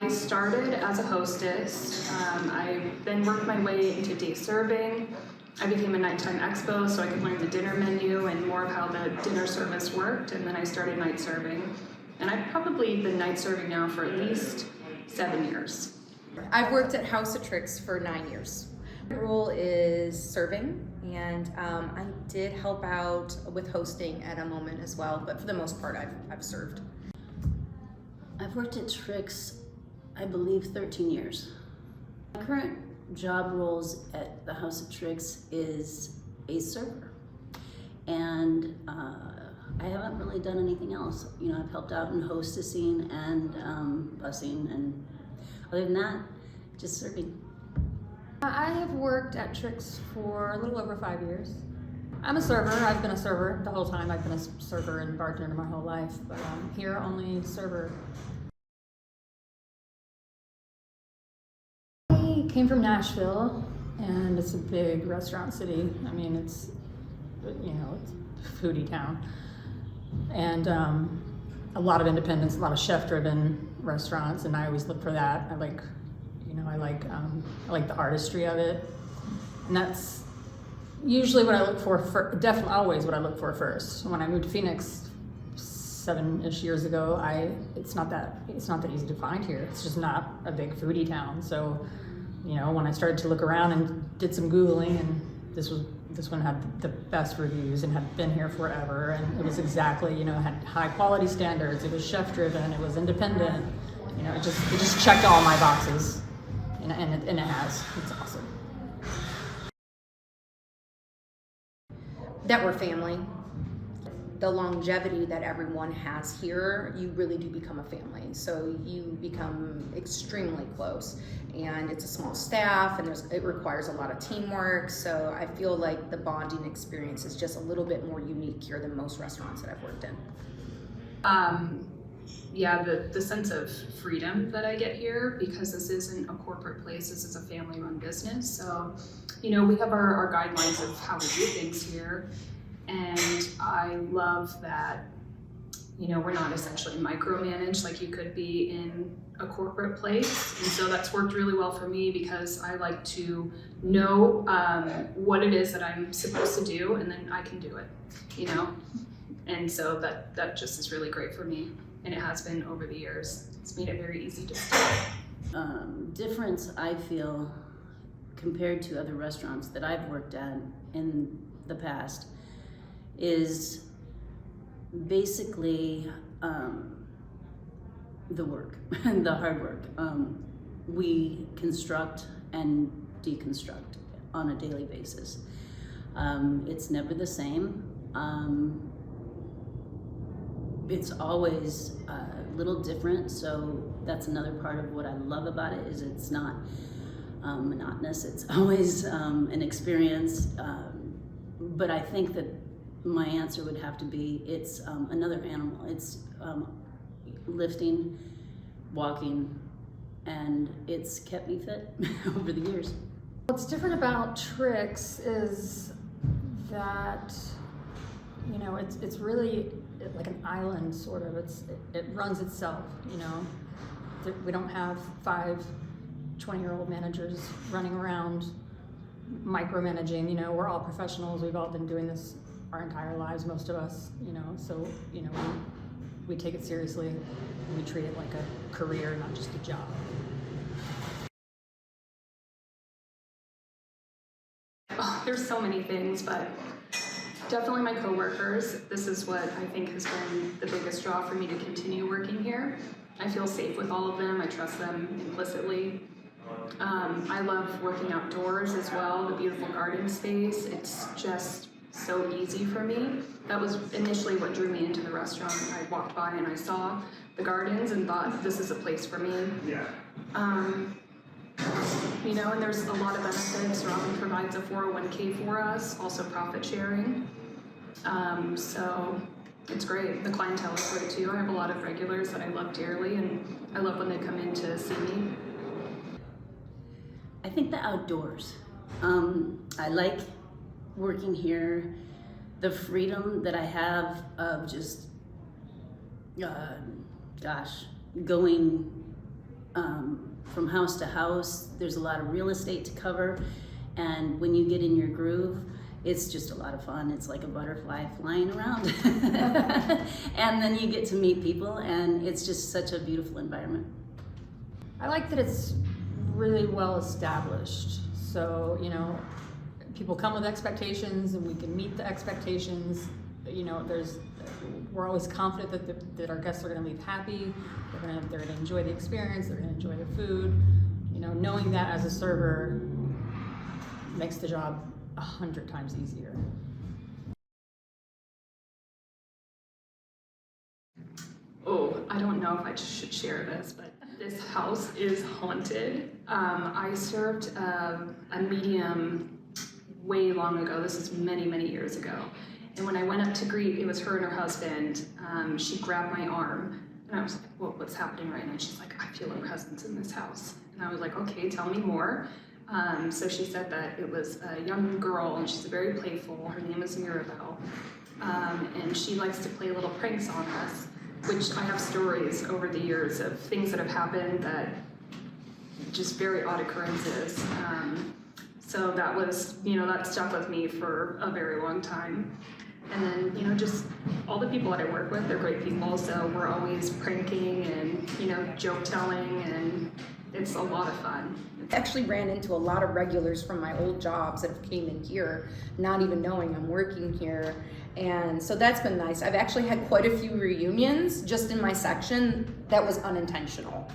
I started as a hostess. I then worked my way into day serving. I became a nighttime expo so I could learn the dinner menu and more of how the dinner service worked, and then I started night serving. And I've probably been night serving now for at least 7 years. I've worked at House of Tricks for 9 years. My role is serving, and I did help out with hosting at a moment as well, but for the most part I've served. I've worked at Tricks, I believe, 13 years. My current job roles at the House of Tricks is a server, and I haven't really done anything else. You know, I've helped out in hostessing and busing, and other than that, just serving. I have worked at Tricks for a little over 5 years. I'm a server. I've been a server the whole time. I've been a server and bartender my whole life, but here only server. I came from Nashville, and it's a big restaurant city. I mean, it's a foodie town, and a lot of independents, a lot of chef-driven restaurants, and I always look for that. I like the artistry of it, and that's usually what I look for. Definitely always what I look for first. When I moved to Phoenix 7-ish years ago, it's not that easy to find here. It's just not a big foodie town. So, you know, when I started to look around and did some Googling, and this one had the best reviews and had been here forever, and it was exactly, you know, had high quality standards. It was chef driven. It was independent. You know, it just checked all my boxes, and it has. It's awesome. That we're family. The longevity that everyone has here, you really do become a family. So you become extremely close, and it's a small staff, and it requires a lot of teamwork. So I feel like the bonding experience is just a little bit more unique here than most restaurants that I've worked in. Yeah, the sense of freedom that I get here, because this isn't a corporate place, this is a family-run business. So, you know, we have our guidelines of how we do things here, and I love that, you know, we're not essentially micromanaged like you could be in a corporate place. And so that's worked really well for me, because I like to know what it is that I'm supposed to do, and then I can do it, you know? And so that just is really great for me. And it has been over the years. It's made it very easy to start. Difference, I feel, compared to other restaurants that I've worked at in the past, is basically the work, the hard work. We construct and deconstruct on a daily basis. It's never the same. It's always a little different, so that's another part of what I love about it, is it's not monotonous. It's always an experience, but I think that my answer would have to be, it's another animal. It's lifting, walking, and it's kept me fit over the years. What's different about Tricks is that, you know, it's really like an island, sort of. It runs itself, you know. We don't have 5 20-year-old managers running around micromanaging. You know, we're all professionals. We've all been doing this our entire lives, most of us, you know. So, you know, we take it seriously, and we treat it like a career, not just a job. Oh, there's so many things, but definitely my coworkers. This is what I think has been the biggest draw for me to continue working here. I feel safe with all of them. I trust them implicitly. I love working outdoors as well, the beautiful garden space. It's just so easy for me. That was initially what drew me into the restaurant. I walked by and I saw the gardens and thought, this is a place for me. Yeah. You know, and there's a lot of benefits. Robin provides a 401k for us, also profit sharing. So it's great. The clientele is great too. I have a lot of regulars that I love dearly, and I love when they come in to see me. I think the outdoors. I like working here, the freedom that I have of just, going from house to house. There's a lot of real estate to cover, and when you get in your groove, it's just a lot of fun. It's like a butterfly flying around. And then you get to meet people, and it's just such a beautiful environment. I like that it's really well established. So, you know, people come with expectations and we can meet the expectations. You know, we're always confident that our guests are going to leave happy. They're going to enjoy the experience. They're going to enjoy the food. You know, knowing that as a server makes the job 100 times easier. Oh, I don't know if I should share this, but this house is haunted. I served a medium way long ago. This is many, many years ago. And when I went up to greet, it was her and her husband, she grabbed my arm. And I was like, well, what's happening right now? And she's like, I feel a presence in this house. And I was like, okay, tell me more. So she said that it was a young girl, and she's very playful. Her name is Mirabelle. And she likes to play little pranks on us, which I have stories over the years of things that have happened that just very odd occurrences. So that was, you know, that stuck with me for a very long time. And then, you know, just all the people that I work with, they're great people. So we're always pranking and, you know, joke telling, and it's a lot of fun. I actually ran into a lot of regulars from my old jobs that have came in here, not even knowing I'm working here. And so that's been nice. I've actually had quite a few reunions just in my section that was unintentional.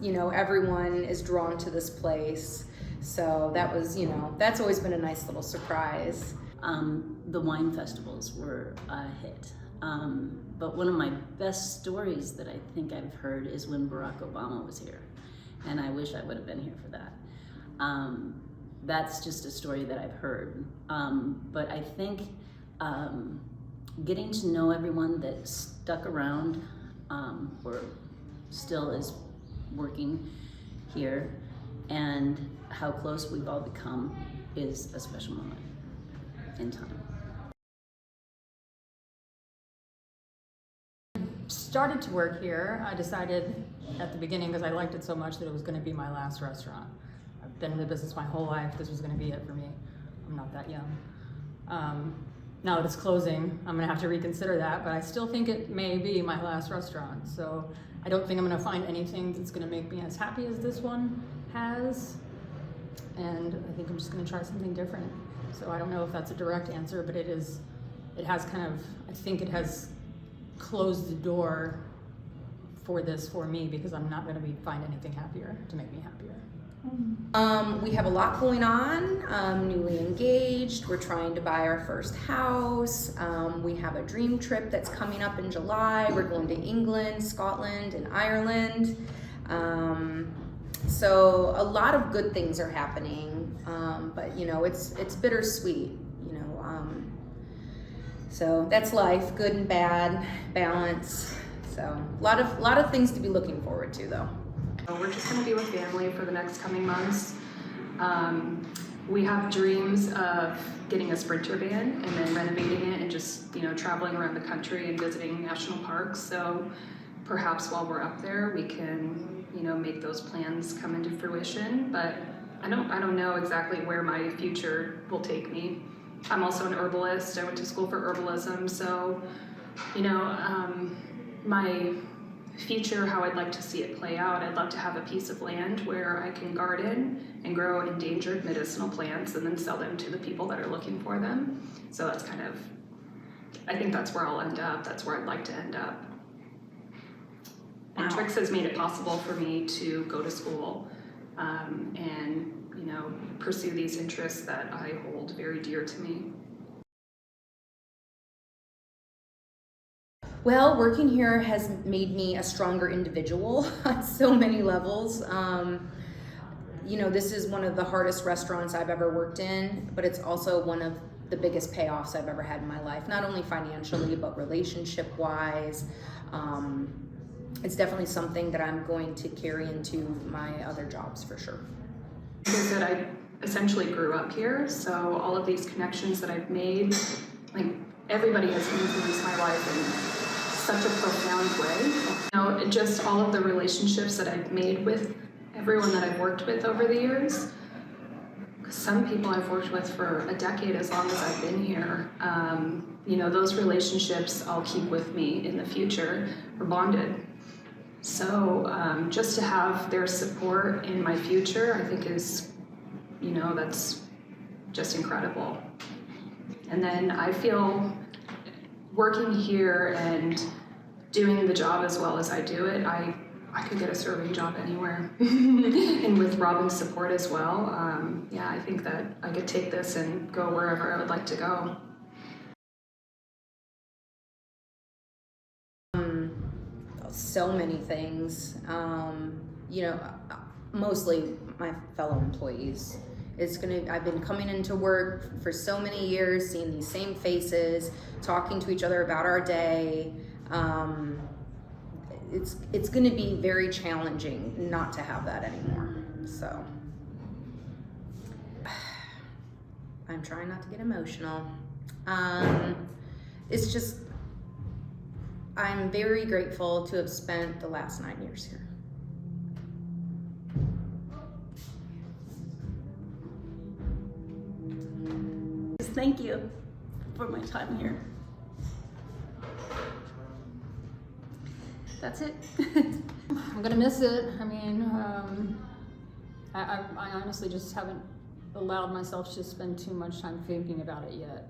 You know, everyone is drawn to this place. So that was, you know, that's always been a nice little surprise. The wine festivals were a hit. But one of my best stories that I think I've heard is when Barack Obama was here. And I wish I would have been here for that. That's just a story that I've heard. But I think getting to know everyone that stuck around or still is working here, and how close we've all become is a special moment in time. Started to work here. I decided at the beginning, because I liked it so much, that it was going to be my last restaurant. I've been in the business my whole life. This was going to be it for me. I'm not that young. Now that it's closing, I'm going to have to reconsider that, but I still think it may be my last restaurant. So I don't think I'm going to find anything that's going to make me as happy as this one has. And I think I'm just going to try something different. So I don't know if that's a direct answer, but it has kind of, I think it has closed the door for this for me, because I'm not going to find anything happier to make me happier. We have a lot going on, newly engaged. We're trying to buy our first house. We have a dream trip that's coming up in July. We're going to England, Scotland, and Ireland. So a lot of good things are happening, but you know, it's bittersweet, you know. So that's life, good and bad, balance. So a lot of things to be looking forward to, though. We're just going to be with family for the next coming months. We have dreams of getting a Sprinter van and then renovating it and just, you know, traveling around the country and visiting national parks. So perhaps while we're up there, we can, you know, make those plans come into fruition. But I don't know exactly where my future will take me. I'm also an herbalist. I went to school for herbalism. So, you know, my future, how I'd like to see it play out, I'd love to have a piece of land where I can garden and grow endangered medicinal plants and then sell them to the people that are looking for them. So that's kind of, I think that's where I'll end up. That's where I'd like to end up. And Trix has made it possible for me to go to school and, you know, pursue these interests that I hold very dear to me. Well, working here has made me a stronger individual on so many levels. You know, this is one of the hardest restaurants I've ever worked in, but it's also one of the biggest payoffs I've ever had in my life, not only financially, but relationship-wise. It's definitely something that I'm going to carry into my other jobs for sure. Like I said, I essentially grew up here, so all of these connections that I've made, like, everybody has influenced my life in such a profound way. Just all of the relationships that I've made with everyone that I've worked with over the years. Some people I've worked with for a decade, as long as I've been here. Those relationships I'll keep with me in the future. We're bonded. So just to have their support in my future, I think is, that's just incredible. And then I feel working here and doing the job as well as I do it, I could get a serving job anywhere. And with Robin's support as well, I think that I could take this and go wherever I would like to go. So many things. Mostly my fellow employees. I've been coming into work for so many years, seeing these same faces, talking to each other about our day. It's going to be very challenging not to have that anymore. So I'm trying not to get emotional. It's just, I'm very grateful to have spent the last 9 years here. Thank you for my time here. That's it. I'm gonna miss it. I mean, I honestly just haven't allowed myself to spend too much time thinking about it yet.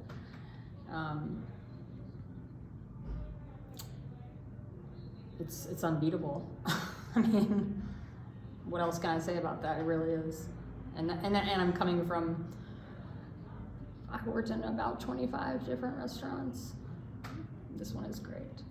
It's unbeatable. I mean, what else can I say about that? It really is. And I'm coming from, I've worked in about 25 different restaurants. This one is great.